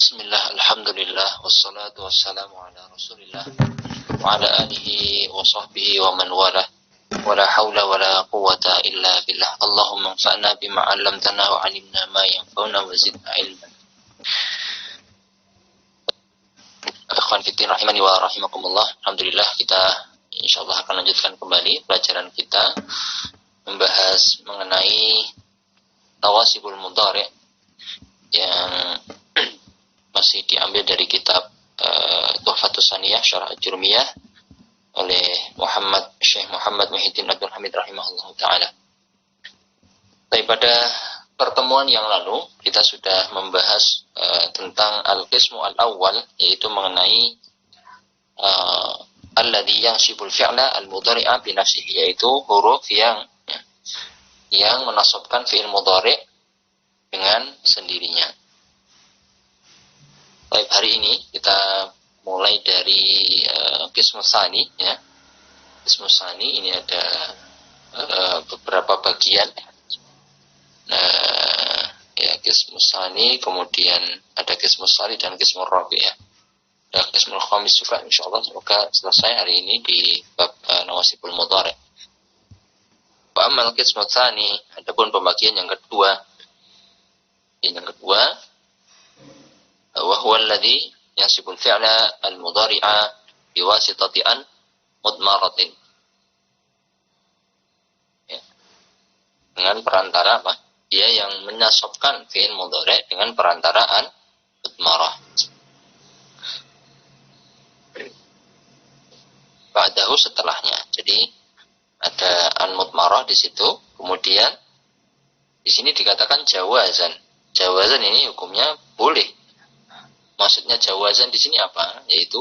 Bismillah, alhamdulillah, wassalatu wassalamu ala rasulillah wa ala alihi wa sahbihi wa man wala wa la hawla wa la quwata illa billah. Allahumma anfa'na bima 'allamtana wa 'allimna ma yanfa'una wa zidna ilman. Ikhwan fillah rahimani wa rahimakumullah. Alhamdulillah, kita insyaallah akan lanjutkan kembali pelajaran kita membahas mengenai tawasibul mudhari' yang masih diambil dari kitab Tuhfatus Saniyah Syarah Jurmiyah oleh Syekh Muhammad Muhyiddin Abdul Hamid rahimahullah ta'ala. Tapi pada pertemuan yang lalu kita sudah membahas tentang al-qismu al-awwal, yaitu mengenai alladhi yanshibul fi'la al-mudhari'a bi nafsihi, yaitu huruf yang menasabkan fi'il mudhari' dengan sendirinya. Baik, hari ini kita mulai dari qismu tsani, ya. Qismu tsani ini ada beberapa bagian. Ya, qismu tsani, kemudian ada qismu tsani dan qismu rabi', ya. Ada qismu khamis juga, insyaallah semoga selesai hari ini di bab nawasibul mudhari'. Wa amal qismu tsani, adapun pembagian yang kedua. Yang kedua, wa huwa alladhi yansibul fi'la al-mudhari'a biwasitati an mudmaratin. Ya. Dengan perantara apa? Dia yang menasabkan fi'il mudhari' dengan perantaraan mudmarah. Ba'dahu, setelahnya. Jadi ada an mudmarah di situ, kemudian di sini dikatakan jawazan. Jawazan ini hukumnya boleh. Maksudnya jawazan di sini apa? Yaitu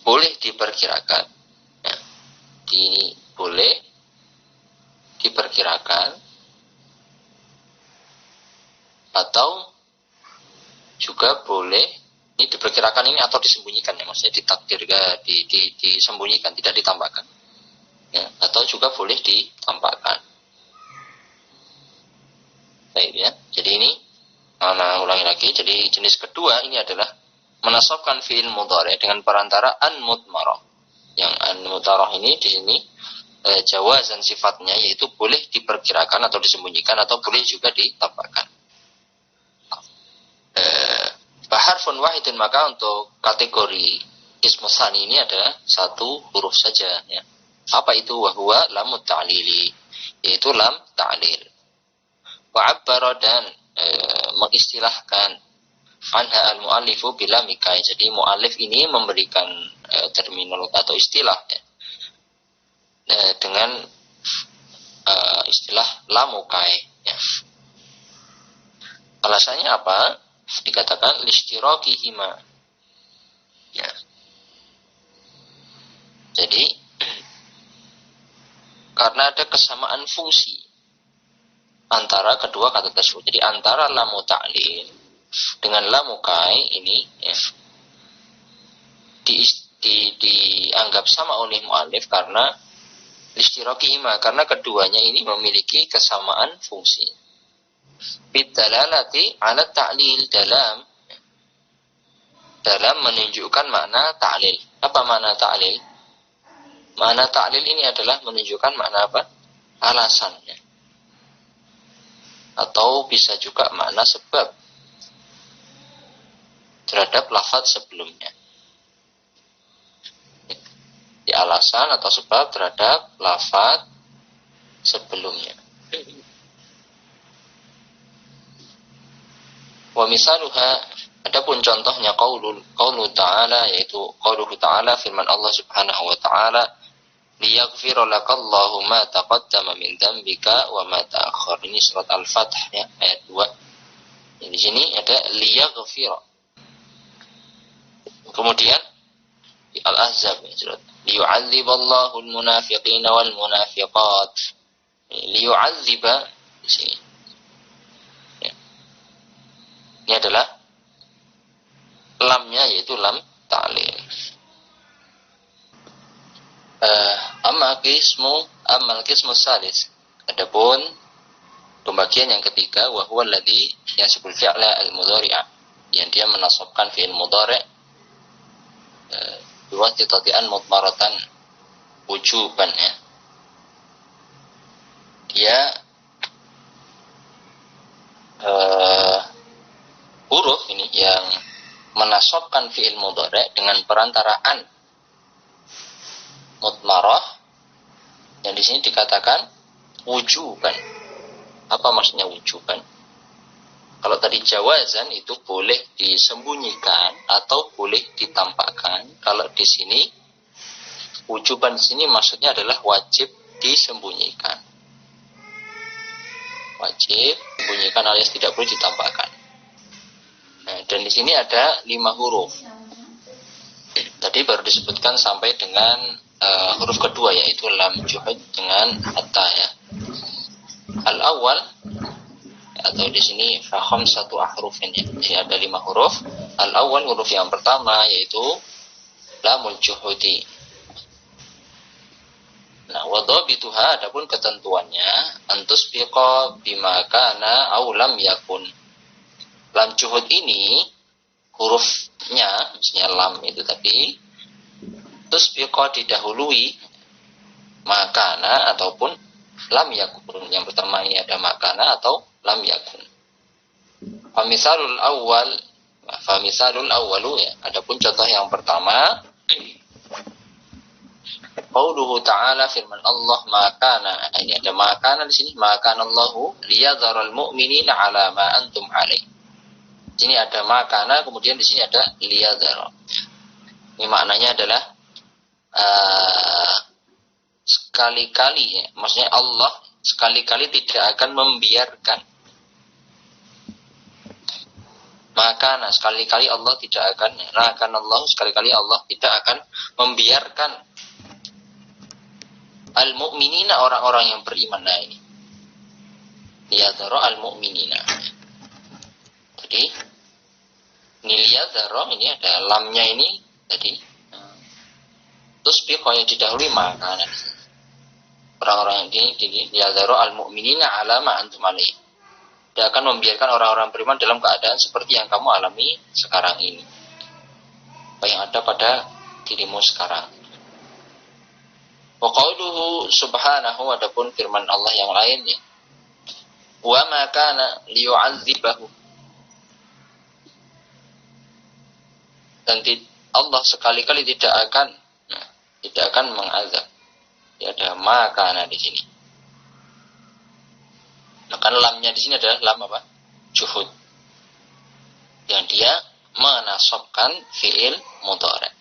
boleh diperkirakan, ya, boleh diperkirakan, atau juga boleh ini diperkirakan ini atau disembunyikan, ya, maksudnya ditakdirkan, disembunyikan, tidak ditambahkan, ya, atau juga boleh ditampakkan. Baik, ya. Jadi ini ulangi lagi. Jadi jenis kedua ini adalah menasabkan fi'il mudhari' dengan perantara an mudmarah. Yang an mudmarah ini di sini jawazan sifatnya, yaitu boleh diperkirakan atau disembunyikan, atau boleh juga ditambahkan. Harfun wahidun, maka untuk kategori ismu tsani ini ada satu huruf saja, ya. Apa itu? Wa huwa lamut ta'lili, yaitu lam ta'lil. Wa 'abbara, dan mengistilahkan anha al-mu'allifu bila mikai. Jadi mu'allif ini memberikan terminologi atau istilah, ya, dengan istilah lamukai, ya. Alasannya apa? Dikatakan lishtirakihima, ya. Jadi karena ada kesamaan fungsi antara kedua kata tersebut. Jadi antara lamu ta'lil dengan lamu kai ini, ya, dianggap sama oleh mu'alif karena lishtirakihima, karena keduanya ini memiliki kesamaan fungsi. Bidalalati ala ta'lil, dalam menunjukkan makna ta'lil. Apa makna ta'lil? Makna ta'lil ini adalah menunjukkan makna apa? Alasannya. Atau bisa juga makna sebab terhadap lafaz sebelumnya. Di alasan atau sebab terhadap lafaz sebelumnya. Wa misaluha, adapun contohnya qaulu ta'ala, yaitu qauluhu ta'ala, firman Allah Subhanahu wa ta'ala, liyaghfira lakallahu ma taqaddama min dzambika wa ma ta'akhkhar. Ini surat Al-Fath, ya, ayat 2. Di sini ada liyaghfira. Kemudian di Al-Ahzab, surat liyu'adziballahu al-munafiqina wal munafiqat. Liyu'adziba di sini, ya. Ini adalah lamnya, yaitu lam ta'lil. Amal qismu salis, adapun pembagian yang ketiga, wa huwa alladhi yansibul fi'la al-mudhari'a, yang dia menasabkan fi'il mudhari' biwasitati'an mudmaratan wujuban ya. Dia huruf ini yang menasabkan fi'il mudhari' dengan perantaraan mudmarah yang di sini dikatakan wujuban. Apa maksudnya wujuban? Kalau tadi jawazan itu boleh disembunyikan atau boleh ditampakkan. Kalau di sini wujuban di sini maksudnya adalah wajib disembunyikan. Wajib disembunyikan alias tidak boleh ditampakkan. Nah, dan di sini ada 5 huruf. Tadi baru disebutkan sampai dengan huruf kedua yaitu lam juhud dengan hatta ya. Al-awwal atau di sini faham satu ahrufin ya. Jadi ada 5 huruf. Al-awwal huruf yang pertama yaitu lamul juhudi. Nah, wadhabituha adapun ketentuannya antus biqa bima kana aw lam yakun. Lam juhud ini hurufnya maksudnya lam itu tadi terus biqa didahului makana ataupun lam yakun. Yang pertama ini ada makana atau lam yakun. Famisalul awwalu ya. Adapun contoh yang pertama qauluhu ta'ala firman Allah makana. Ini ada makana di sini makana Allahu liyadharal mu'minina 'ala ma antum 'alaih. Di sini ada makana kemudian di sini ada liyadhar. Ini maknanya adalah sekali-kali ya. Maksudnya Allah sekali-kali tidak akan membiarkan. Maka sekali-kali Allah tidak akan Allah sekali-kali Allah tidak akan membiarkan al-mu'minina orang-orang yang beriman. Nah ini liyadhara al-mu'minina. Jadi ini liyadhara ini ada lamnya ini tadi. Terus biqo yang didahului maka orang-orang ini liyadhara al-mu'minina 'ala ma antum 'alaih. Dia akan membiarkan orang-orang beriman dalam keadaan seperti yang kamu alami sekarang ini. Apa yang ada pada dirimu sekarang. Wa qauluhu subhanahu adapun firman Allah yang lainnya. Wa ma kana liyu'adzibahu. Dan Allah sekali-kali tidak akan mengazab. Tidak ada ma kana di sini. Maka lamnya di sini adalah lam apa? Juhud. Yang dia menasabkan fi'il mudhari'.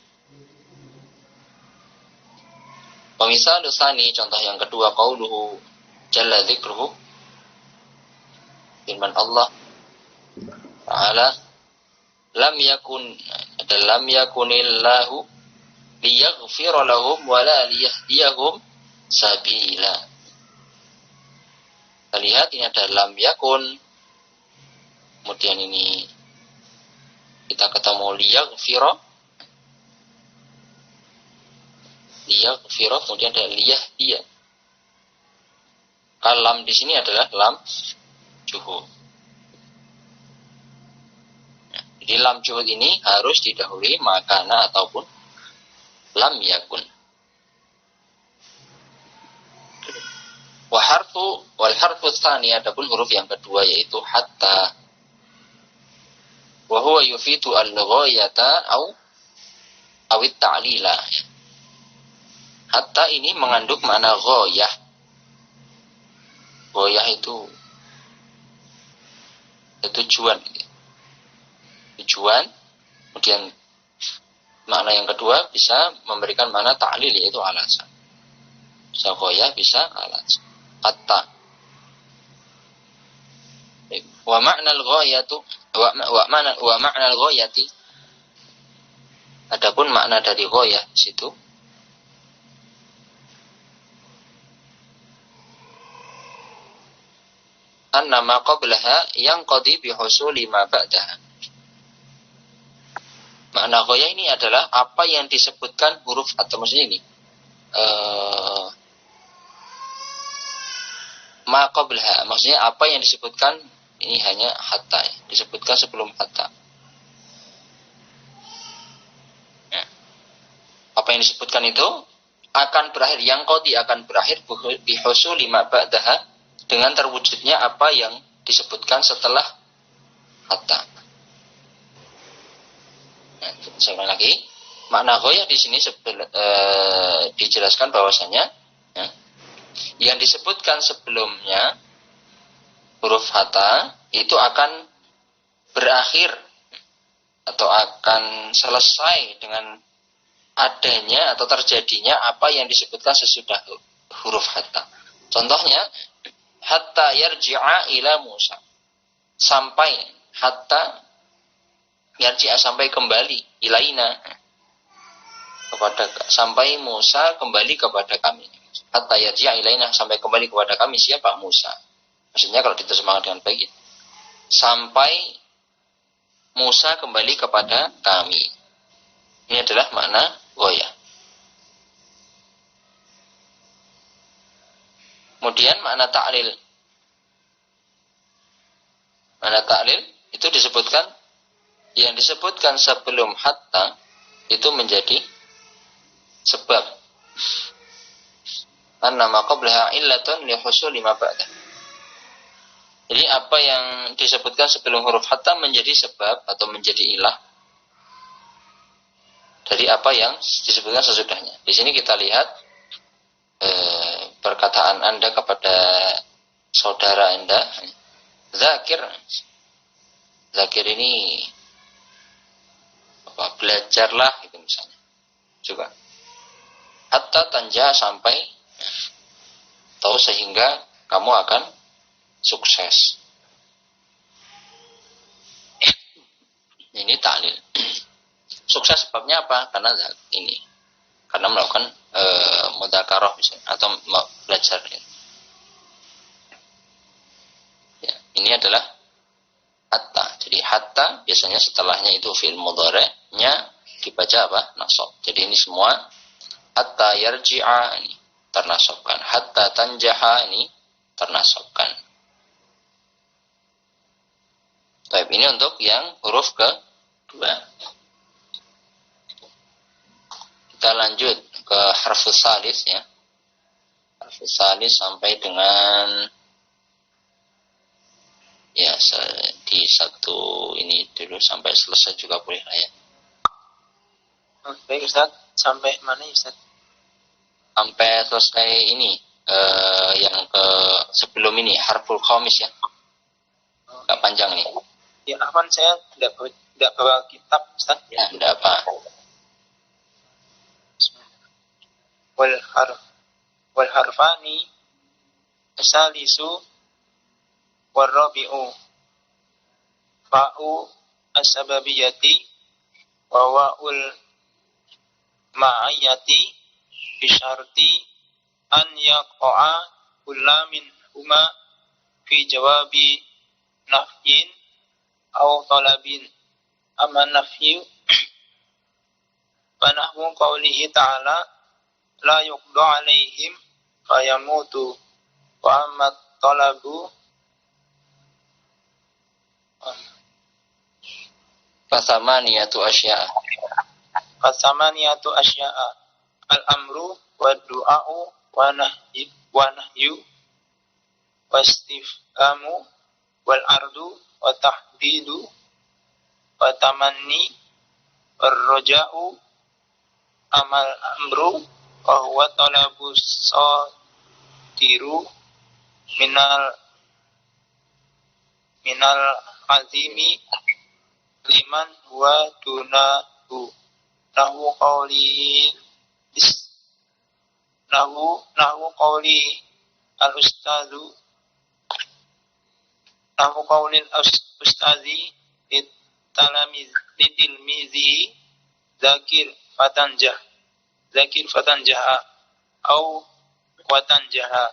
Pemisal dosani contoh yang kedua qauluhu jalla dzikruhu firman Allah Ta'ala lam yakun ada lam yakunillahu liyaghfira lahum wala liyahdiyahum sabila. Kita lihat ini ada lam yakun. Kemudian ini kita ketemu liyaghfira. Liyaghfira kemudian ada liyahdiyah. Lam di sini adalah lam juhud. Jadi lam juhud ini harus didahului makana ataupun lam yakun. Wal harfu tsani adapun huruf yang kedua yaitu hatta. Wa huwa yufitu al-ghayata au awit ta'lila. Hatta ini mengandung makna ghayah. Ghayah itu tujuan. Tujuan. Kemudian makna yang kedua bisa memberikan makna ta'lil yaitu alasan. Bisa ghayah, bisa alasan. Hatta. Wa ma'na al-ghayatu wa ma'na al-ghayati. Adapun makna dari ghayah di situ annama qablaha yanqadi bihusuli ma ba'daha. Makna ghayah ini adalah apa yang disebutkan huruf atau maksudnya ini ma qablaha, maksudnya apa yang disebutkan ini hanya hatta, disebutkan sebelum hatta. yang disebutkan itu akan berakhir, yang qadi akan berakhir bihusuli ma ba'daha, dengan terwujudnya apa yang disebutkan setelah hatta. Nah, saya ulang lagi, makna ghayah di sini dijelaskan bahwasanya ya, yang disebutkan sebelumnya huruf hatta itu akan berakhir atau akan selesai dengan adanya atau terjadinya apa yang disebutkan sesudah huruf hatta. Contohnya, hatta yarji'a ila Musa, sampai hatta yarji'a, sampai kembali, ilaina, kepada, sampai Musa kembali kepada kami. Hatta yarji'a ilaina, sampai kembali kepada kami. Siapa? Musa. Maksudnya kalau diterjemahkan dengan baik, sampai Musa kembali kepada kami. Ini adalah makna ghayah. Kemudian makna ta'lil. Makna ta'lil itu disebutkan, yang disebutkan sebelum hatta itu menjadi sebab. Annama qablaha illatun li husuli ma ba'da. Jadi apa yang disebutkan sebelum huruf hatta menjadi sebab atau menjadi ilah dari apa yang disebutkan sesudahnya. Di sini kita lihat perkataan Anda kepada saudara Anda, Zakir. Zakir ini belajarlah itu misalnya. Juga hatta tanja, sampai atau sehingga kamu akan sukses. Ini ta'lil. Sukses sebabnya apa? Karena melakukan mudzakarah misalnya, atau belajar. Ya, ini adalah hatta. Jadi hatta biasanya setelahnya itu fi'il mudhari'-nya dibaca apa? Nasab. Jadi ini semua hatta yarji'a ini ternasabkan, hatta tanjaha ini ternasabkan. Baik, ini untuk yang huruf kedua. Kita lanjut ke harfus salis ya. Harfus salis sampai dengan ya di satu ini dulu sampai selesai juga boleh lah ya. Baik Ustaz, sampai mana Ustaz? Sampai selesai ini yang ke sebelum ini harful khamis ya. Agak panjang nih. Ya, afwan, saya tidak bawa kitab Ustaz. Ya, tidak apa. Wal harfani asalisu warrabi'u fa'u as-sababiyati wa wa'ul ma'ayati bisyarti an yaqa'a kulla min huma fi jawabi nafyin aw talabin. Amma nafyu fa nahwu qawlihi ta'ala la yuqda 'alaihim fayamutu wa amma talabu Fasamaniyatu asya'a al-amru wa du'a'u wa nahyu wa istifhamu wal ardu wa tahdidu wa tamanni wal raja'u amal amru wa huwa talabu sadiru minal azimi liman huwa dunahu nahwu qawli al-ustadzu nahwu qawli al-ustadzi litilmizi zakir fatanjaha au watanjaha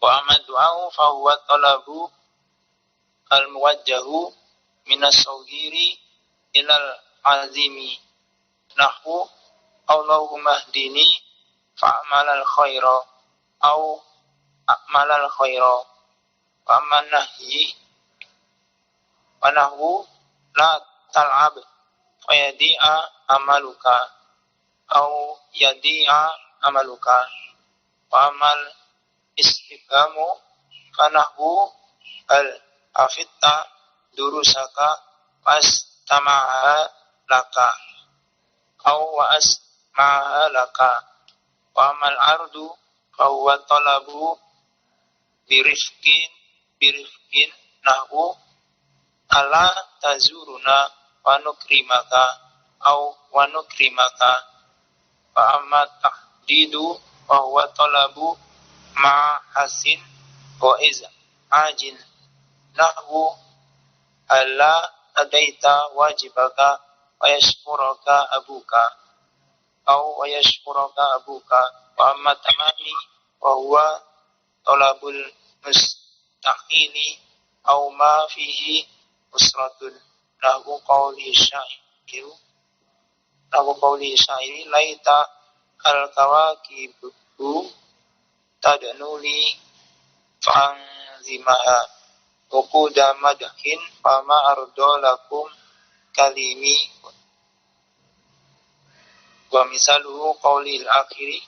wa amma du'a'u fa huwa talabu al-muwajjahu minas saghiri ilal azimi nahwu Allahumma hdini fa'amalal khaira au a'malal khaira wa amman nahyi wa nahwu la tal'ab fayadi'a amaluka au yadi'a amaluka. Wa amal istifhamu fanahu al afitta durusaka wastama'a laka au wa asma'a laka. Wa amal ardu fahuwa talabu birifkin nahu ala tazuruna wa nukrimaka au wa nukrimaka. Wa amma tahdidu fahuwa talabu ma'hasin wa ajin nahu ala adaita wajibaka wa yashkuraka abuka au wa yashkuraka abuka. Wa amma tamami wa huwa talabul mustaqili au ma fihi usratun lahu qawli syairi laita al kawakibu tadnuli fa'anzimaha uquda madahin fama ardolakum kalimi. Wa misaluhu qawlil akhiri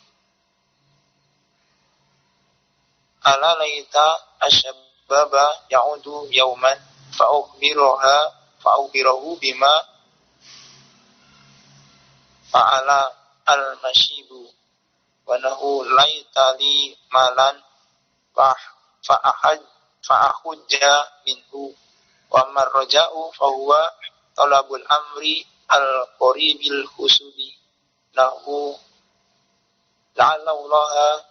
ala laita asyababa ya'udu yauman fa'ukhbirahu bima fa'ala al-mashibu wa nahu laita li malan fa'ahujja minhu. Wa marraja'u fahuwa talabul amri al-qaribil husuli nahu la'allallaha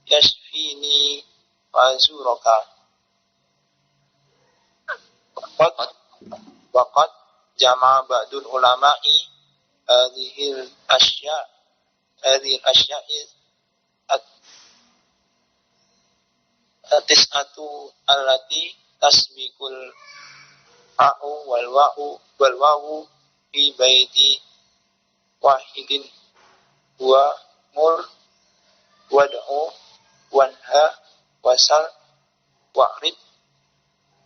yashfini fazuraka. Waqad jama'a ba'dul ulama'i hadhil asya'i tis'atu allati tasbikul fa'u wal wawu fi baiti wahidin wa mur wad'u wanha wasal wa'rid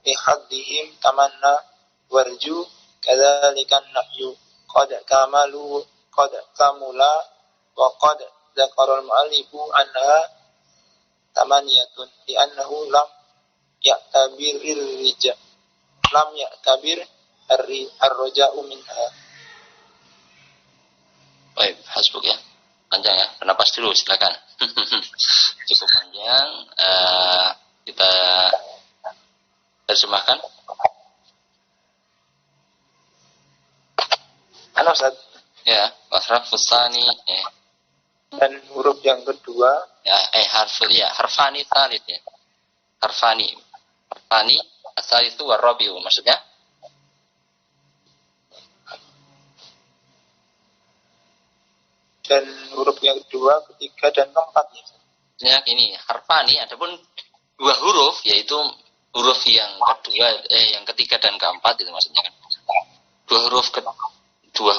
bihaddihim tamanna warju kadzalikan nahyu qad kamula wa qad dzakara al-mu'allifu anha tamaniyatun li annahu lam ya'tabir ar-raja'u minha. Baik, hasbuk ya. Panjang ya. Bernapas dulu, silakan. Cukup panjang. Kita terjemahkan. Halo Ustaz. Ya, wasraf fusani. Dan huruf yang kedua. Ya, harfani tsalits ya. Harfani asal itu warabiu maksudnya. Dan huruf yang kedua, ketiga, dan keempat ya. Ya, ini harfani adapun dua huruf yaitu huruf yang kedua, yang ketiga dan keempat itu maksudnya kan. Dua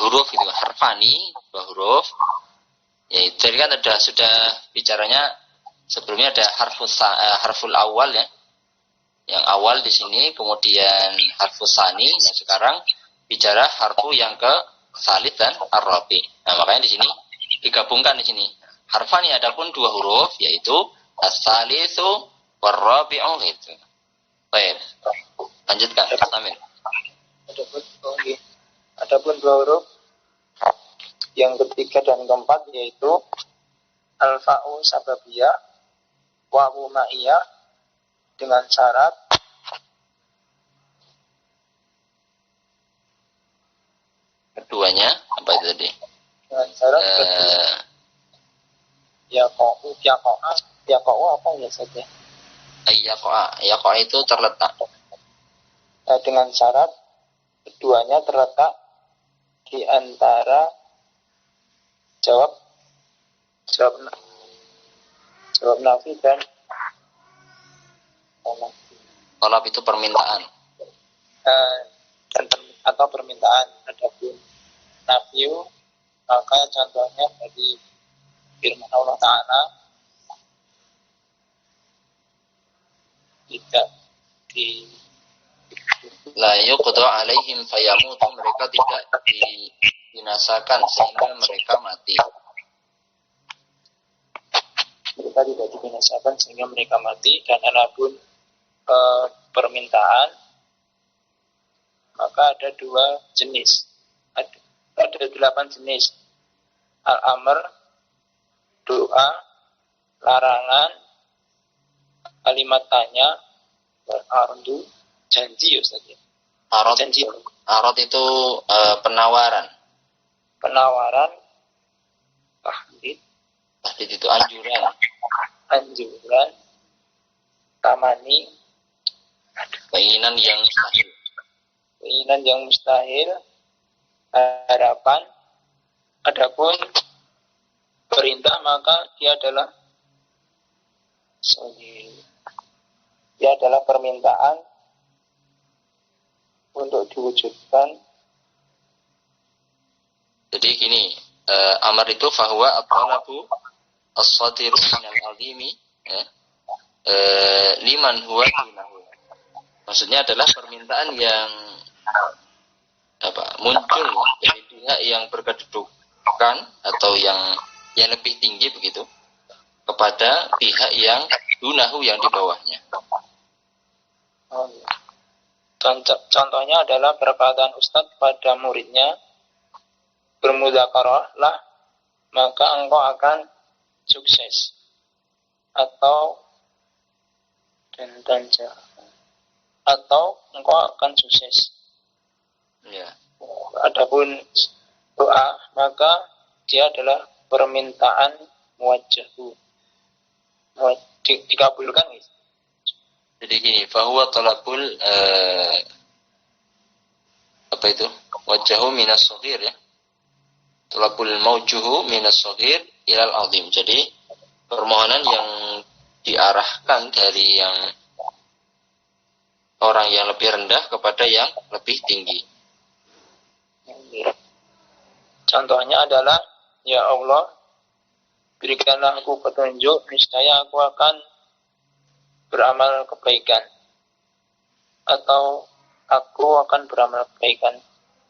huruf itu harfani, dua huruf. Ya, jadi kan sudah bicaranya sebelumnya ada harful awal ya. Yang awal di sini, kemudian harfus sani, nah sekarang bicara harfu yang ke salit dan ar-rabi. Nah, makanya di sini digabungkan di sini. Harfani adapun dua huruf yaitu as-salisu war-rabi'u itu. Baik. Lanjutkan, Amin. Adapun dua huruf yang ketiga dan keempat yaitu al-fa'u sababiyah, wawu ma'iyah dengan syarat keduanya apa itu tadi? Dengan syarat yaqa'u apa ya saja? Yaqa'a itu terletak. Dengan syarat keduanya terletak di antara jawab nafi dan Talab itu permintaan. Atau permintaan. Adapun nafyu maka contohnya dari firman Allah Ta'ala tidak la yuqda alaihim fayamutu, mereka tidak dibinasakan sehingga mereka mati. Mereka tidak dibinasakan sehingga mereka mati. Dan adapun permintaan, maka ada 2 jenis. Ada 8 jenis. Al-amr, doa, larangan, kalimat tanya, ardu, janji, Ustaz. Arad, Janji. arad itu penawaran. Penawaran, tahdid, Tahdid itu anjuran. anjuran, tamani, Keinginan yang mustahil. keinginan yang mustahil, harapan. Adapun perintah, maka dia adalah permintaan untuk diwujudkan. Jadi gini, amar itu fahuwa at-talabu as-sadiru minal azimi, ya, liman huwa dunahu. Maksudnya adalah permintaan yang muncul dari pihak yang berkedudukan atau yang lebih tinggi begitu kepada pihak yang dunahu, yang di bawahnya. Contohnya adalah perkataan Ustadz pada muridnya, bermudzakarahlah maka engkau akan sukses, atau atau engkau akan sukses. Ya. Adapun doa, maka dia adalah permintaan muwajjahu, dikabulkan. Jadi gini, fahuwa talabul wajahu minas shaghir, ya. Talabul maujuhu minas shaghir ilal azim. Jadi permohonan yang diarahkan dari yang orang yang lebih rendah kepada yang lebih tinggi. Contohnya adalah, ya Allah, berikanlah aku petunjuk, niscaya aku akan beramal kebaikan, atau aku akan beramal kebaikan.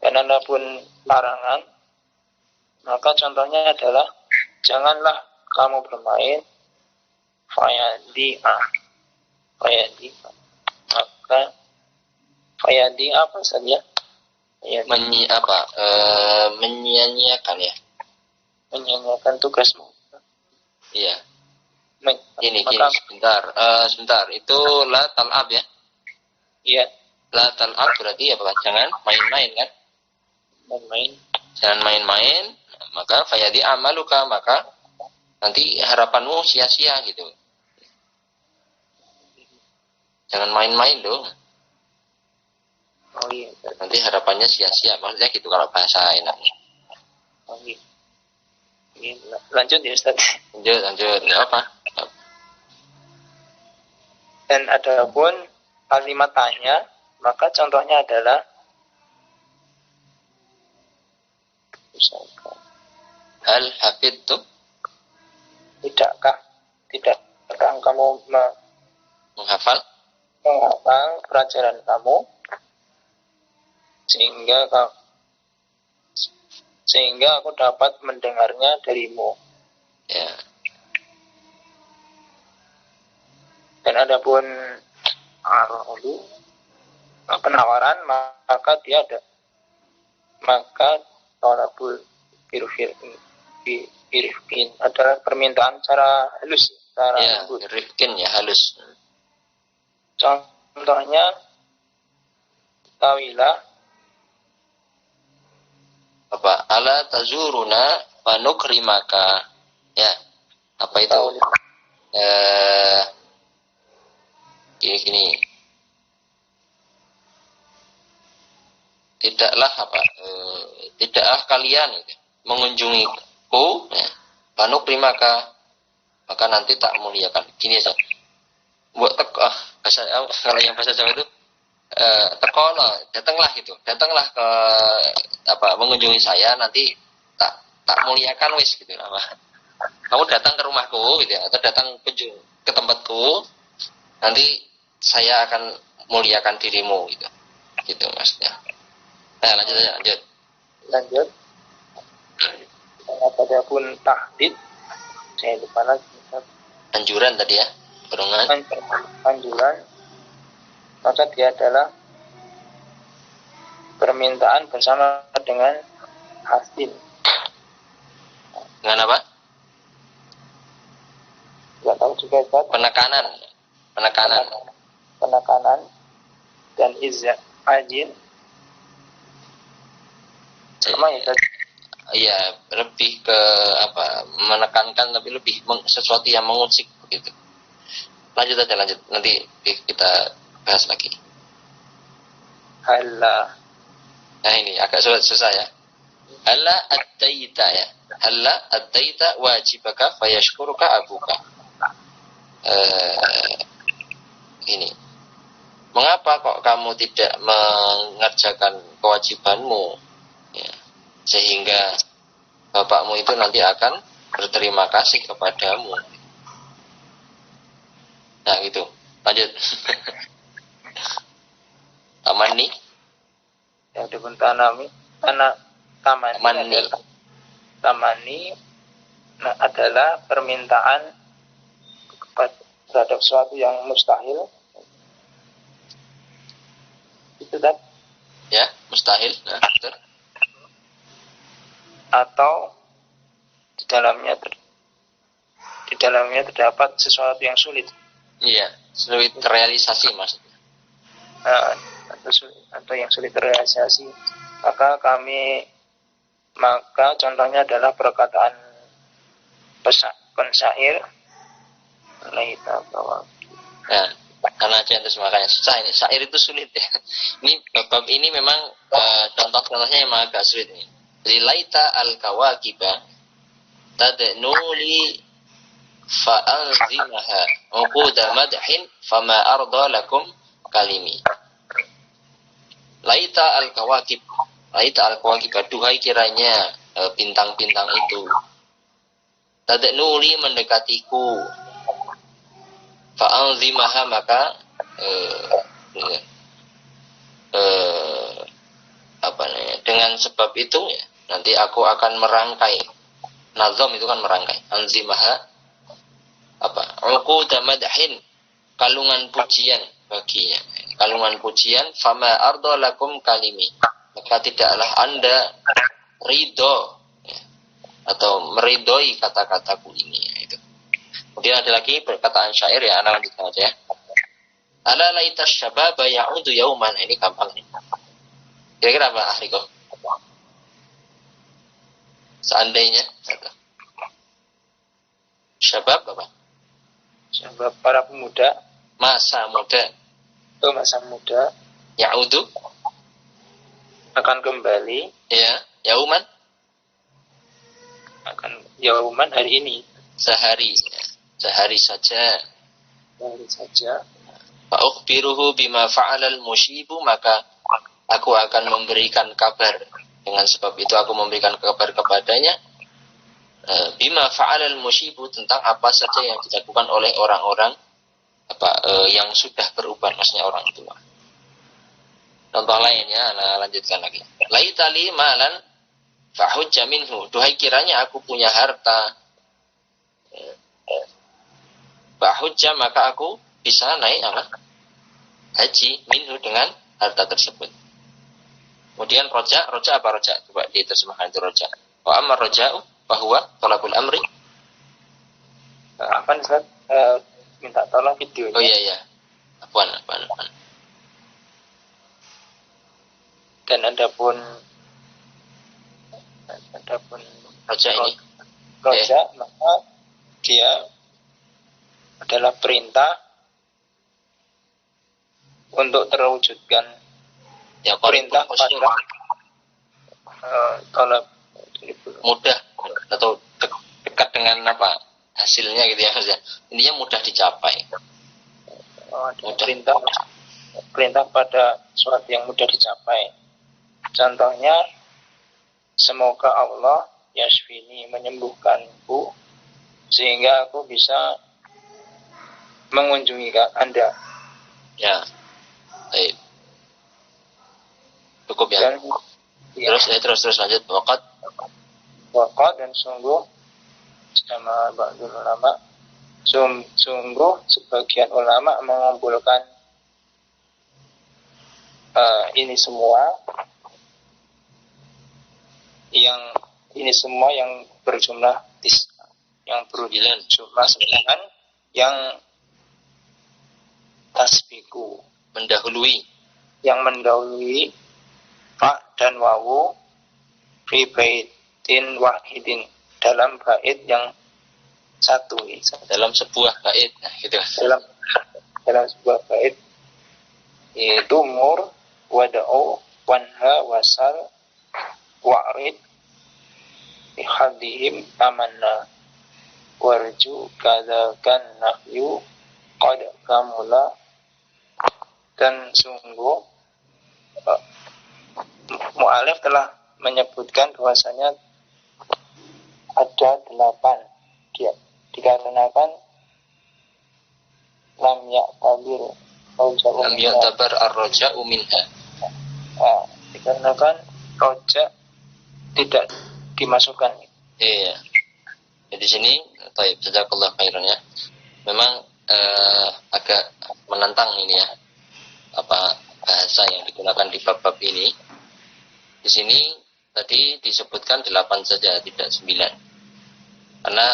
Dan adapun larangan, maka contohnya adalah, janganlah kamu bermain fayadi'a. Maka fayadi apa saja? Menyia-nyiakan, ya. Menyia-nyiakan tugasmu. Iya. Maka, Gini, sebentar. Itu la tal'ab, ya. Iya. La tal'ab berarti apa? Jangan main-main, kan? Main-main. Jangan main-main, maka fayadi amaluka, maka nanti harapanmu sia-sia gitu. Jangan main-main dong. Oh iya. Nanti harapannya sia-sia. Maksudnya gitu kalau bahasa enaknya. Oh iya. Lanjut ya Ustaz. Lanjut. Apa? Dan adapun kalimat tanya, maka contohnya adalah, Hal hafidtu, tidakkah kamu menghafal pelajaran kamu sehingga aku dapat mendengarnya darimu. Ya. Dan adapun penawaran, maka dia ada, maka talabul birifkin adalah permintaan secara halus, secara lembut. Ya, rifkin, ya, halus. Contohnya, tawilah apa? Ala tazuruna wa nukrimaka. Ya. Apa itu? Gini. Tidaklah kalian mengunjungiku, ya, wa nukrimaka, maka nanti tak muliakan. Gini saja. Buat kalau yang bahasa Jawa itu datanglah ke mengunjungi saya, nanti tak muliakan wis gitu. Kamu datang ke rumahku gitu, atau datang ke tempatku, nanti saya akan muliakan dirimu gitu. gitu maksudnya. Nah, lanjut. Adapun tahdid, saya lupa lagi. Anjuran tadi ya, dorongan. Anjuran, maka dia adalah permintaan bersama dengan hasil. Dengan apa? Tidak tahu juga Ustaz. Penekanan dan izah ajin. Sama ya Ustaz? Iya, lebih ke menekankan, tapi lebih sesuatu yang mengusik begitu. Lanjut. Nanti kita bahas lagi. Halla. Nah ini agak susah ya. Halla at-taita ya. Halla at-taita wajibaka fayashkuruka abuka. Ini. Mengapa kok kamu tidak mengerjakan kewajibanmu? Ya. Sehingga bapakmu itu nanti akan berterima kasih kepadamu. Nah gitu. Lanjut. Tamani. Yang dibun tamani adalah permintaan terhadap sesuatu yang mustahil. Itu kan? Ya, mustahil. Nah, betul. Atau di dalamnya terdapat sesuatu yang sulit. Iya, sulit terrealisasi maksudnya. Atau yang sulit terrealisasi. Maka contohnya adalah perkataan pensair. Nah, karena itu makanya susah ini. Syair itu sulit ya. Ini bab ini memang contoh-contohnya memang agak sulit nih. Jadi laita al-kawakiba tadnuli fa'anzimaha uquda madhin fama arda lakum kalimi. Laita al-kawakib, duhai kiranya bintang-bintang itu tadnuli mendekatiku, fa'anzimaha maka dengan sebab itu ya, nanti aku akan merangkai. Nazam itu kan merangkai. Anzimaha uquda madhin, kalungan pujian baginya. Kalungan pujian, fama arda lakum kalimi. Maka tidaklah Anda ridho ya, atau meridhoi kata-kataku ini ya, itu. Kemudian ada lagi perkataan syair ya, anak lanjutkan aja ya. Ala laitas syababa ya'udu yauman. Ini gampang nih. Kira-kira apa Riko? Seandainya syabab apa? Syabab para pemuda. Masa muda. Masa muda. Ya'udu akan kembali. Ya, yauman. Akan yauman hari ini. Sehari saja. Fa'ukhbiruhu bima fa'alal musyibu, maka aku akan memberikan kabar. Dengan sebab itu aku memberikan kabar kepadanya bima fa'alal musyibu, tentang apa saja yang dilakukan oleh orang-orang yang sudah berubah, maksudnya orang tua. Contoh lainnya, lanjutkan lagi. Laitali malan fahujja minhu, duhai kiranya aku punya harta, fahujja maka aku bisa naik haji minhu, dengan harta tersebut. Kemudian roja apa roja? Coba diterjemahkan itu roja. Wa amma roja'u bahwa tolakul amri. Apa Ustaz? Minta tolong videonya. Oh iya. Apaan. Dan adapun roja ini. Roja, maka dia adalah perintah untuk terwujudkan. Ya, perintah pada tolak mudah atau dekat dengan hasilnya gitu ya maksudnya. Intinya mudah dicapai. Perintah pada sesuatu yang mudah dicapai. Contohnya, semoga Allah yashfini, menyembuhkanku sehingga aku bisa mengunjungi Anda. Ya. Baik. Cukup ya. Dan Terus lanjut. Waqad dan sungguh sama ba'dul ulama, sungguh sebagian ulama mengumpulkan ini semua yang berjumlah yang berjumlah 9 yang tasbiku yang mendahului fa dan wawu fi baitin wahidin dalam bait yang satu, dalam sebuah bait, nah gitu. dalam sebuah bait, yaitu mur wada'u wanha wasal wa'rid bihadihim amanna warju kadzakan nahyu qad kamula. Dan sungguh mu'alif telah menyebutkan bahwasanya ada 8 dia, dikarenakan lam ya'tabar ar-raja'u minha, dikarenakan roja tidak dimasukkan. Iya. Jadi sini, taib, jazakallah khairan ya. Memang agak menantang ini ya, bahasa yang digunakan di bab-bab ini. Di sini tadi disebutkan 8 saja, tidak 9. Karena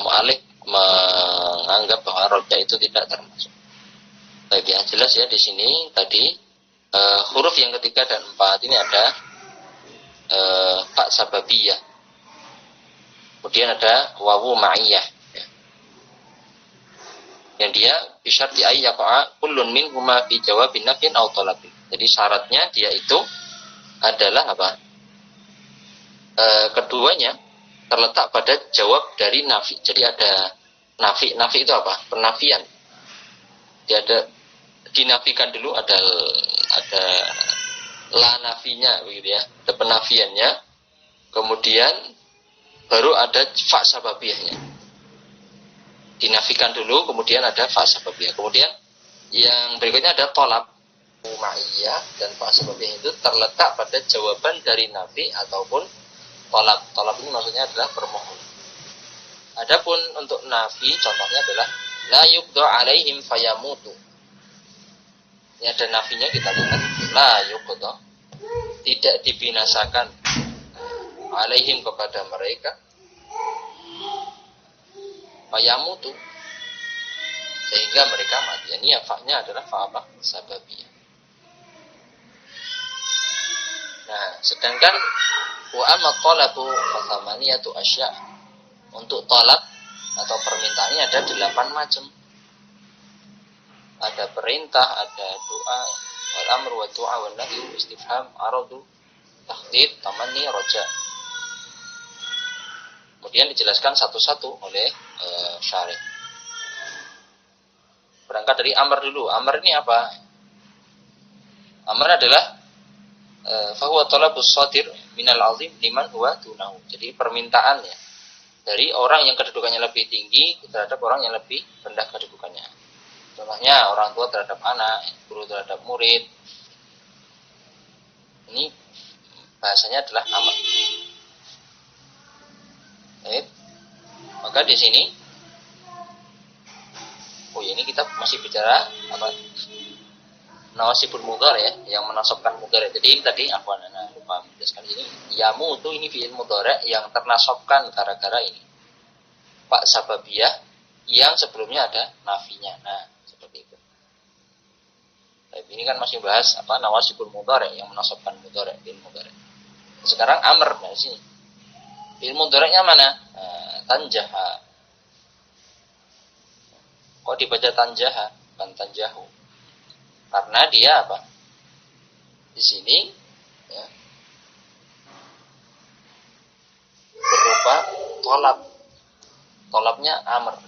mu'alif menganggap bahwa roja itu tidak termasuk. Taib ya, jelas ya di sini tadi huruf yang ketiga dan 4 ini ada fa sababiyah. Kemudian ada wawu ma'iyah. Yang dia bisyarti ayyaqa kullun minhuma fi jawabin nafyin aw talabin. Jadi syaratnya dia itu adalah keduanya terletak pada jawab dari nafi. Jadi ada nafi. Nafi itu apa? Penafian. Dia ada dinafikan dulu, ada la nafinya begitu ya. Ada penafiannya. Kemudian baru ada fa sababiyahnya. Dinafikan dulu, kemudian ada fa sababiyah. Kemudian yang berikutnya ada tolab ma'iyah, dan fa sababiyah itu terletak pada jawaban dari nafi ataupun tolab. Tolab ini maksudnya adalah permohonan. Adapun untuk nafi contohnya adalah la yuqda alaihim fayamutu. Ini ada nafinya, kita lihat la yuqda, tidak dibinasakan alaihim kepada mereka fayamutu, sehingga mereka mati. Ini fa-nya adalah fa sababiyah. Nah, sedangkan wa amma talabu fa thamaniyatu asya'. Untuk talab atau permintaannya ada 8 macam. Ada perintah, ada doa, wal amru wa du'a wal nahyu, istifham, aradu, takhdid, tamanni, roja. Kemudian dijelaskan satu-satu oleh syarih. Berangkat dari amr dulu. Amr ini apa? Amr adalah fahuwa talabus shadir minal azim liman huwa dunahu. Jadi permintaannya dari orang yang kedudukannya lebih tinggi terhadap orang yang lebih rendah kedudukannya. Contohnya orang tua terhadap anak, guru terhadap murid. Ini bahasanya adalah amr. Baik. Maka di sini ini kita masih bicara nawasibul mudhari ya, yang menasabkan mudhari. Jadi ini tadi lupa menjelaskan ini. Yamu itu ini fi'il mudhari yang ternasabkan gara-gara ini fa sababiyah yang sebelumnya ada nafinya. Nah, seperti itu. Tapi ini kan masih bahas nawasibul mudhari yang menasabkan mudhari, fi'il mudhari. Sekarang amr di sini. Fi'il mudhari'nya mana? Tanjaha. Kok dibaca tanjaha, bukan tanjahu? Karena dia di sini ya, berupa tolab. Tolabnya amr.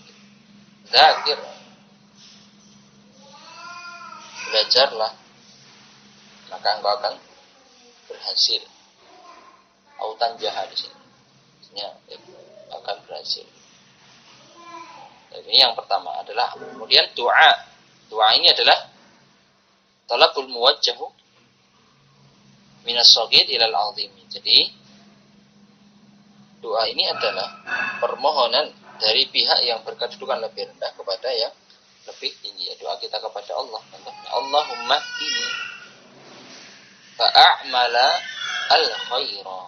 Zakir. Belajarlah, maka engkau akan berhasil. Autan jaha di sini. Akan berhasil. Ini yang pertama adalah. Kemudian doa. Doa ini adalah talabul muwajjahu minas saghir ilal azim. Jadi doa ini adalah permohonan dari pihak yang berkedudukan lebih rendah kepada yang lebih tinggi. Doa kita kepada Allah. Allahumma ini fa'amala al-khaira.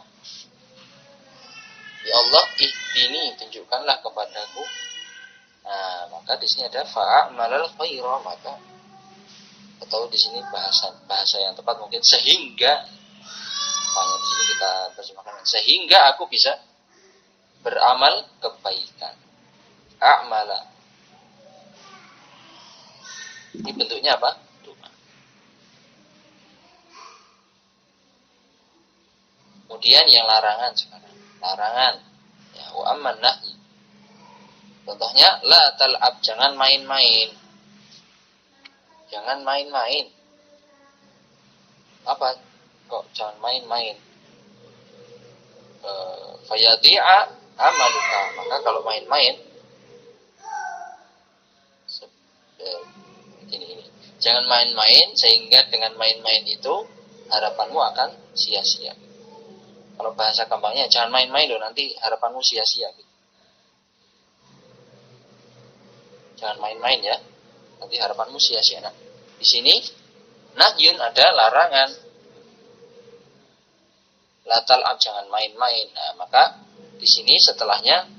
Ya Allah, ihdini, tunjukkanlah kepadaku. Nah, maka di sini ada fa'amal al-khaira, maka atau di sini bahasa yang tepat mungkin sehingga, makanya di sini kita terjemahkan sehingga aku bisa beramal kebaikan. A'mala. Ini bentuknya apa? Doa. Kemudian yang larangan sekarang. Larangan. Ya, wa amman nahi. Contohnya la tal'ab, jangan main-main. Jangan main-main. Apa? Kok jangan main-main? Fayadi'a amaluka. Maka kalau main-main ini. Jangan main-main sehingga dengan main-main itu harapanmu akan sia-sia. Kalau bahasa gampangnya jangan main-main loh, nanti harapanmu sia-sia gitu. Jangan main-main ya, nanti harapanmu sia-sia. Nah, di sini nahyun ada larangan. La tal'ab, jangan main-main. Nah, maka di sini setelahnya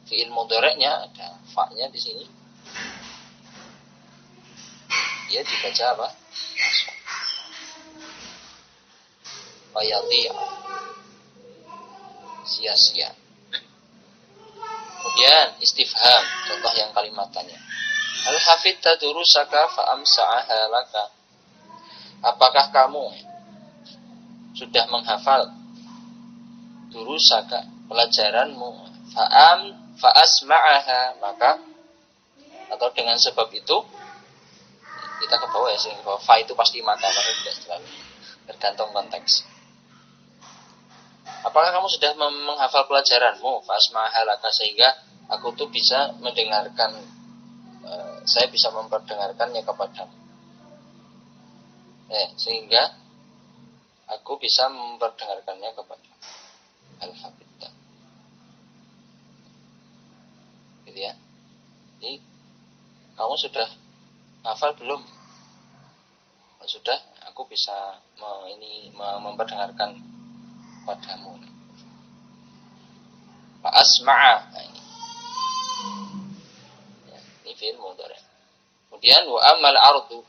fi'il mudhari'nya ada fa-nya di sini. Dia dibaca apa? Fayadhi'a. Sia-sia. Kemudian istifham, contoh yang kalimatannya. Hal hafidta durusaka fa amsa'aha laka. Apakah kamu sudah menghafal durusaka, pelajaranmu, fa asma'aha, maka atau dengan sebab itu kita ke bawah ya, sehingga fa itu pasti maka tidak selalu, tergantung konteks. Apakah kamu sudah menghafal pelajaranmu? Fasmahalaka, sehingga aku tuh bisa mendengarkan, saya bisa memperdengarkannya kepadamu. Sehingga aku bisa memperdengarkannya kepadamu. Al-Hafidh. Gitu ya. Jadi kamu sudah hafal belum? Sudah, aku bisa memperdengarkan padamu. Fa asma'a. Nah, ini fi'il mudhari'. Kemudian wa amal ardu.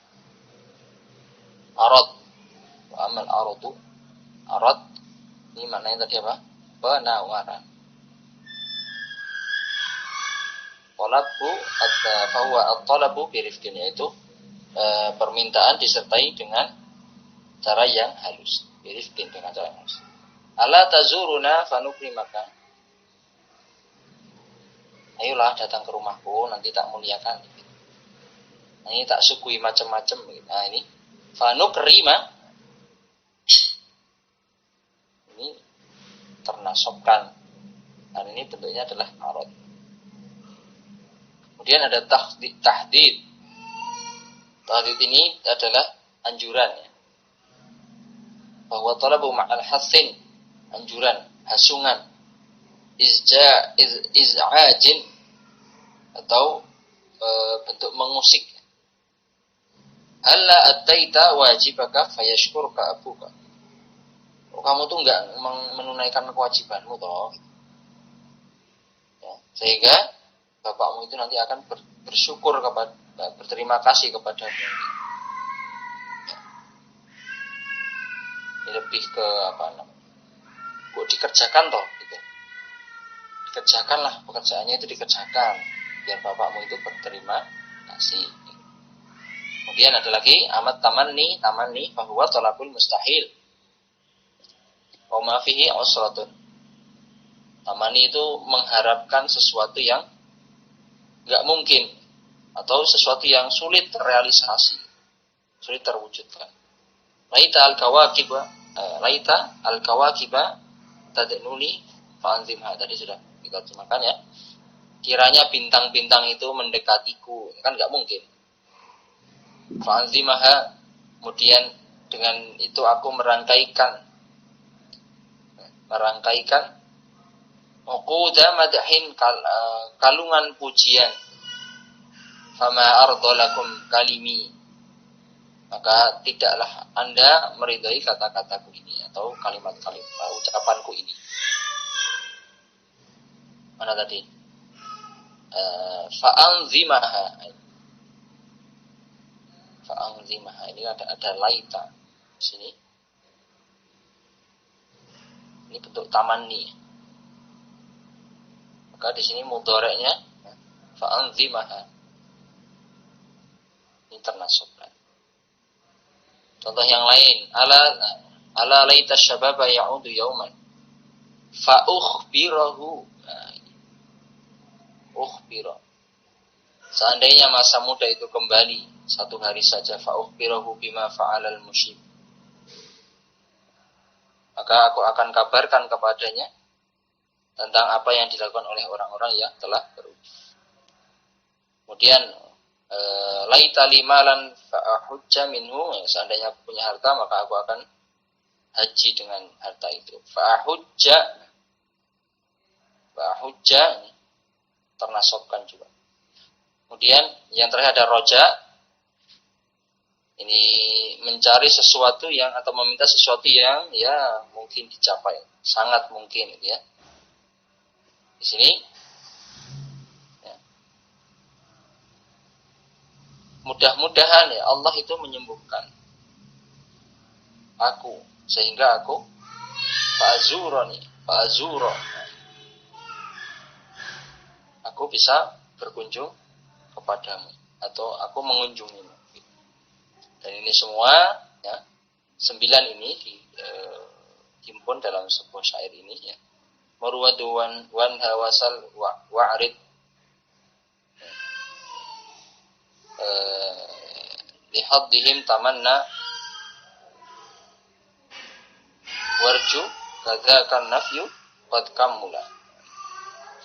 Arad. Wa amal ardu. Arad. Ini maknanya tadi apa? Penawaran. Talabu fahuwa at-talabu birifqin, yaitu permintaan disertai dengan cara yang halus. Birifqin, dengan cara yang halus. Ala tazuruna fanukrimaka. Ayolah datang ke rumahku, nanti tak muliakan. Nah, ini tak sukui macam-macam. Nah, ini fanukrima. Ini ternasobkan. Dan ini bentuknya adalah arad. Kemudian ada tahdid. Tahdid ini adalah anjuran, ya. Bahwa talabu ma'al hasin, anjuran, hasungan, iz'ajin, atau bentuk mengusik. Alla attaita wajibaka fayashkurka abuka. Kamu tuh enggak menunaikan kewajibanmu toh. Ya, sehingga bapakmu itu nanti akan bersyukur kepada, berterima kasih kepadamu. Ya. Ini lebih ke apa namanya? Kok dikerjakan toh gitu. Dikerjakanlah, pekerjaannya itu dikerjakan biar bapakmu itu berterima kasih. Kemudian ada lagi amat tamanni bahwa talabul mustahil. Wa ma fihi usratun. Tamanni itu mengharapkan sesuatu yang enggak mungkin atau sesuatu yang sulit terrealisasi, sulit terwujudkan. Laita al-kawakiba tadnuli fa'anzimha, tadi sudah kita terjemahkan ya. Kiranya bintang-bintang itu mendekatiku, kan enggak mungkin. Fa'anzimaha, kemudian dengan itu aku merangkaikan uquda madhin, kalungan pujian. Fama ardalakum kalimi, maka tidaklah Anda meridai kata-kataku ini atau kalimat-kalimat ucapanku ini. Mana tadi? Fa'anzimaha ini ada laita di sini. Ini bentuk tamanni. Maka di sini mudhari'nya fa'anzimaha. Ini ternasabkan. Contoh yang lain, ala laita syababa ya'udu yauman fa ukhbirahu. Ukhbira. Seandainya masa muda itu kembali satu hari saja, fa ukhbirahu bima fa'alal musyib, maka aku akan kabarkan kepadanya tentang apa yang dilakukan oleh orang-orang yang telah beruji. Kemudian laita limalan fa'ahujja minhu, seandainya aku punya harta maka aku akan haji dengan harta itu. Fa'ahujja ternasabkan juga. Kemudian yang terakhir ada roja, ini mencari sesuatu yang atau meminta sesuatu yang ya mungkin dicapai, sangat mungkin ya. Di sini ya, mudah-mudahan ya Allah itu menyembuhkan aku sehingga aku fa'azura, aku bisa berkunjung kepadamu atau aku mengunjungimu. Dan ini semua ya, 9 ini dihimpun dalam sebuah syair ini ya. Marwadu wan hawasal wa'rid lihaddihim tamanna warju kadzakan nafyu qad kamula.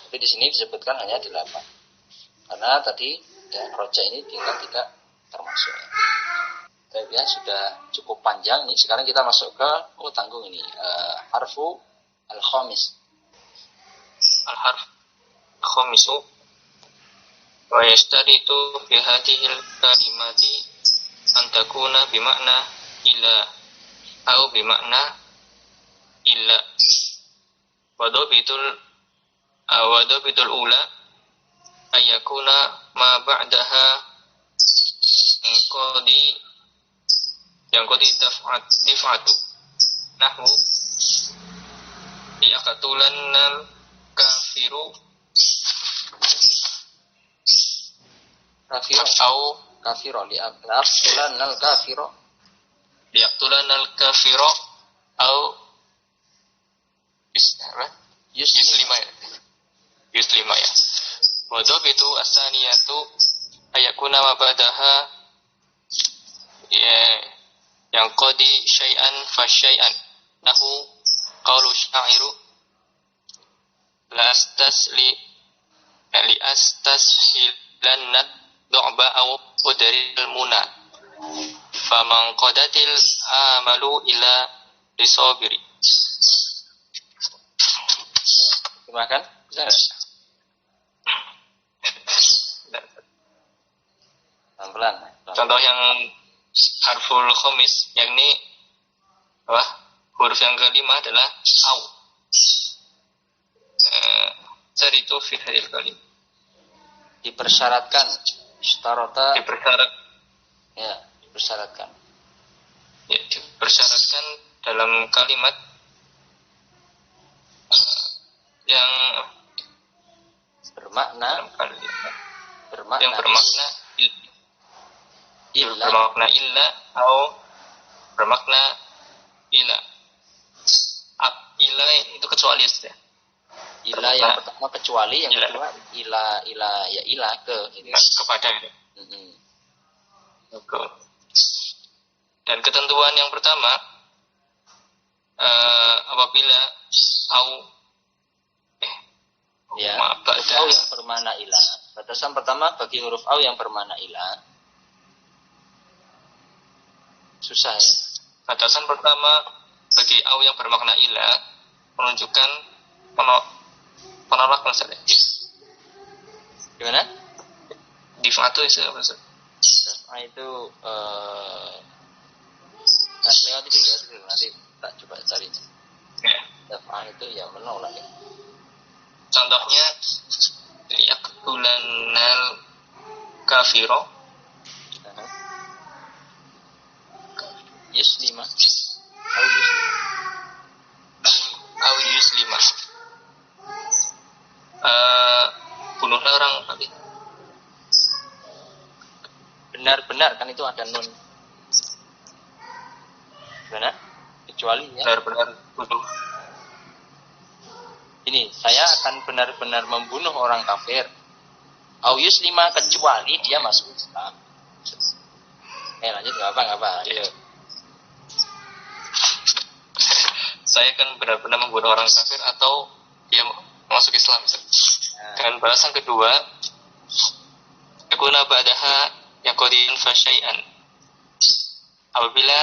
Tapi di sini disebutkan hanya 8. Karena tadi ya roja ini tinggal 3 termasuk. Tapi ya sudah cukup panjang nih. Sekarang kita masuk ke tanggung ini harfu al-khamis. Al-harf khamisu wa yastaritu fi hadhil kalimati an takuna bimakna ila atau bimakna illa. Wadabitul ula ayakuna ma ba'daha yang qadi dif'atu nahwu yaqtulannal kafiru au kafiro li'aqtulannal kafiro au yuslima ya. Wadabitu asaniyatu ayakuna ma ba'daha yang qadi syai'an fa syai'an nahu qaulu sya'iru la astashilanna du'ba aw udaril muna faman qadatil amalu ila disabiri. Dimakan? Bisa enggak? Pelan-pelan. Contoh yang harful khamis, yakni huruf yang kelima adalah au. Itu fi hadil kalim. Dipersyaratkan. Dipersyaratkan. Ya, dipersyaratkan dalam kalimat yang bermakna illa atau bermakna ila. Ila itu kecuali ya. Ila yang pertama kecuali, yang kedua ila ke ini. Kepada itu. Dan ketentuan yang pertama apabila au au yang bermakna ila. Batasan pertama bagi huruf au yang bermakna ila. Susah ya. Batasan pertama bagi au yang bermakna ila menunjukkan penolak maksudnya. Gimana? Difatu itu apa maksud? Itu lewat dulu nanti tak coba cari. Ya. Daf'ah itu ya menolak ya. Contohnya liyaqtulanal kafiro yuslima au yuslima. Bunuhlah orang tapi benar-benar kan itu ada nun. Benar? Kecuali ya. Benar-benar bunuh. Ini saya akan benar-benar membunuh orang kafir. Au yuslima kecuali dia masuk Islam. Lanjut enggak apa. Ayo. Saya akan benar-benar membunuh orang kafir atau dia masuk Islam. Dan balasan kedua, yakuna ba'daha yaqdiyan fa syai'an. Apabila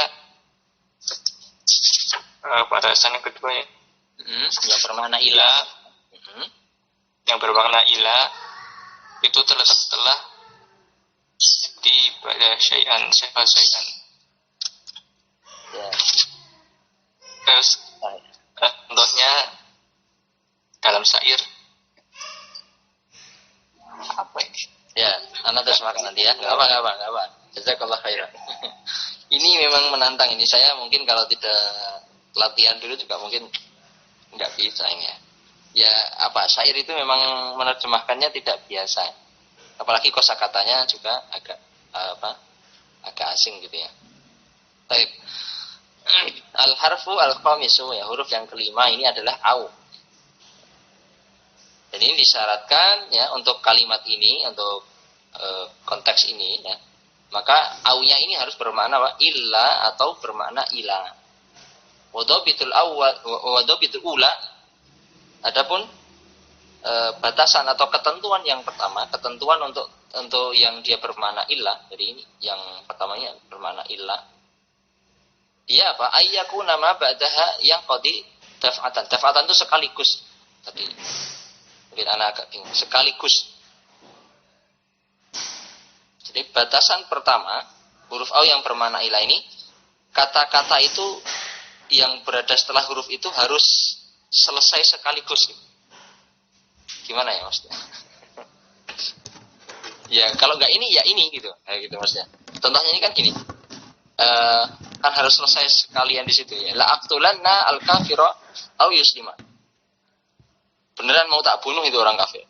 balasan yang kedua yang bermakna ila yang bermakna ila itu terletak setelah di pada syai'an ya. Terus contohnya dalam syair apa ini? Ya, anda terjemahkan nanti ya. Enggak apa. Jazakallah khairan. Ini memang menantang ini. Saya mungkin kalau tidak latihan dulu juga mungkin enggak bisa ini ya. Ya, syair itu memang menerjemahkannya tidak biasa. Apalagi kosakatanya juga agak agak asing gitu ya. Baik. Al-harfu al-khamisu ya, huruf yang kelima ini adalah au. Dan ini disyaratkan ya untuk kalimat ini, untuk konteks ini ya. Maka au-nya ini harus bermakna illa atau bermakna ila. Wadhabitul awwal wadhabitul ula. Adapun batasan atau ketentuan yang pertama, ketentuan untuk yang dia bermakna illa. Jadi ini yang pertamanya bermakna illa. Dia apa? Ayyaku nama ba'daha yang qadi daf'atan. Daf'atan itu sekaligus. Tadi mungkin anak agak bingung. Sekaligus. Jadi batasan pertama, huruf au yang bermakna illa ini, kata-kata itu yang berada setelah huruf itu harus selesai sekaligus. Gimana ya maksudnya? Ya kalau nggak ini ya ini gitu. Gitu maksudnya. Contohnya ini kan gini. Kan harus selesai sekalian di situ ya. La aqtulanna al-kafira au yuslima. Beneran mau tak bunuh itu orang kafir.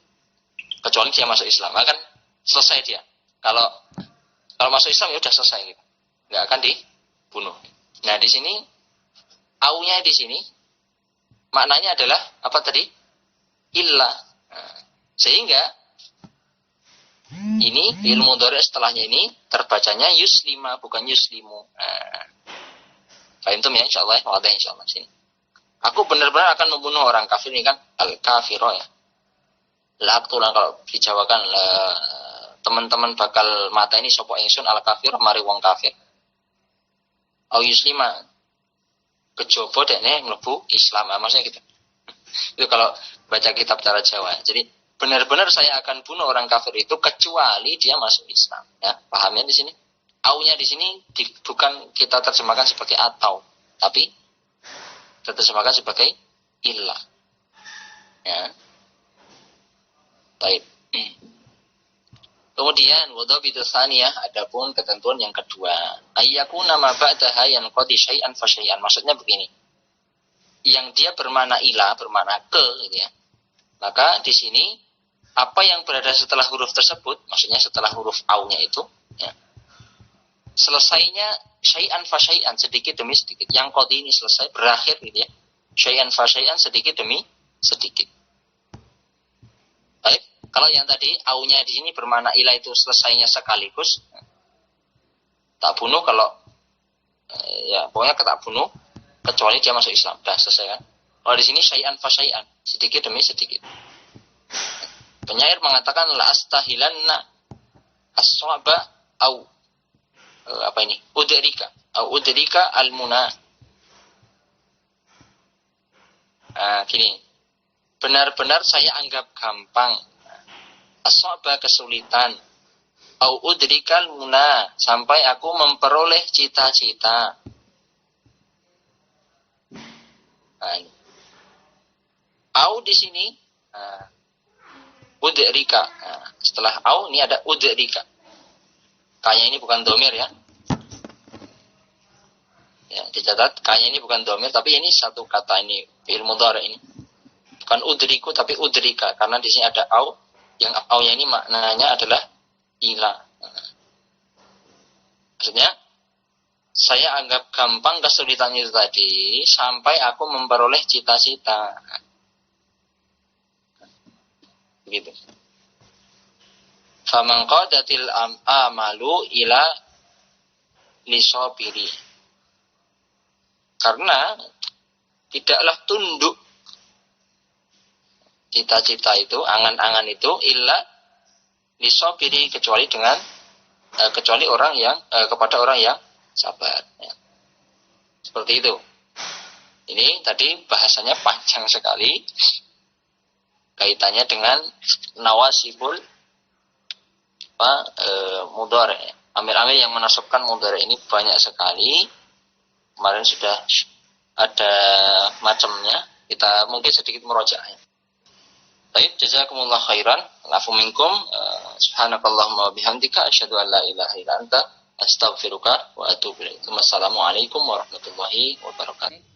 Kecuali dia masuk Islam, akan selesai dia. Kalau masuk Islam ya udah selesai gitu. Enggak akan dibunuh. Nah, di sini au-nya di sini maknanya adalah apa tadi? Illa. Nah, sehingga ini fi'il mudhari setelahnya ini terbacanya yuslima bukan yuslimu. Nah, paham tuh ya insyaallah, wadah insyaallah sini. Aku benar-benar akan membunuh orang kafir ini kan al-kafiro ya. Laqtulan kalau dijawakan teman-teman bakal mata ini sapa ingsun al-kafir mari wong kafir. Au yuslima kejaba dekne mlebu Islam. Maksudnya gitu. Itu kalau baca kitab cara Jawa. Jadi benar-benar saya akan bunuh orang kafir itu kecuali dia masuk Islam. Ya, paham ya di sini? Au-nya di sini bukan kita terjemahkan sebagai atau, tapi kita terjemahkan sebagai illah. Ya. Baik. Kemudian wadhabitu tsaniyah, adapun ketentuan yang kedua, ayyakuna ma ba'daha yanqadi syai'an fa syai'an. Maksudnya begini. Yang dia bermakna ila, bermakna ke gitu ya. Maka di sini apa yang berada setelah huruf tersebut, maksudnya setelah huruf au-nya itu, ya, selesainya syai'an fa syai'an, sedikit demi sedikit. Yang qadi ini selesai, berakhir gitu ya. Syai'an fa syai'an, sedikit demi sedikit. Baik, kalau yang tadi au-nya di sini bermakna ila itu selesainya sekaligus, tak bunuh kalau ya pokoknya tak bunuh kecuali dia masuk Islam. Dah selesai kan? Kalau di sini syai'an fa syai'an, sedikit demi sedikit. Penyair mengatakan la astahilanna as-sa'ba au apa ini? Udrika. au udrika al-muna. Gini. Benar-benar saya anggap gampang. Asaba kesulitan. Au udrikal muna, sampai aku memperoleh cita-cita. Au di sini udrika. Setelah au ini ada udrika. Kayaknya ini bukan domir ya. Ya, dicatat kayaknya ini bukan domir, tapi ini satu kata, ini fi'il mudhari ini. Bukan udriku tapi udrika, karena di sini ada au. Yang au-nya ini maknanya adalah ila. Maksudnya, saya anggap gampang kesulitan itu tadi sampai aku memperoleh cita-cita. Begitu. Faman qadatil amalu ila lisabiri. Karena tidaklah tunduk cita-cita itu, angan-angan itu illa lisabiri, kecuali dengan kecuali orang yang kepada orang yang sabar ya. Seperti itu. Ini tadi bahasanya panjang sekali, kaitannya dengan nawasibul mudhari. Amil-amil yang menasabkan mudhari ini banyak sekali. Kemarin sudah ada macamnya. Kita mungkin sedikit murojaah. Baik, jazakumullah khairan. Afu minkum. Subhanakallahumma wa bihamdika asyhadu an la ilaha illa anta astaghfiruka wa atubu ilaik. Wassalamualaikum warahmatullahi wabarakatuh.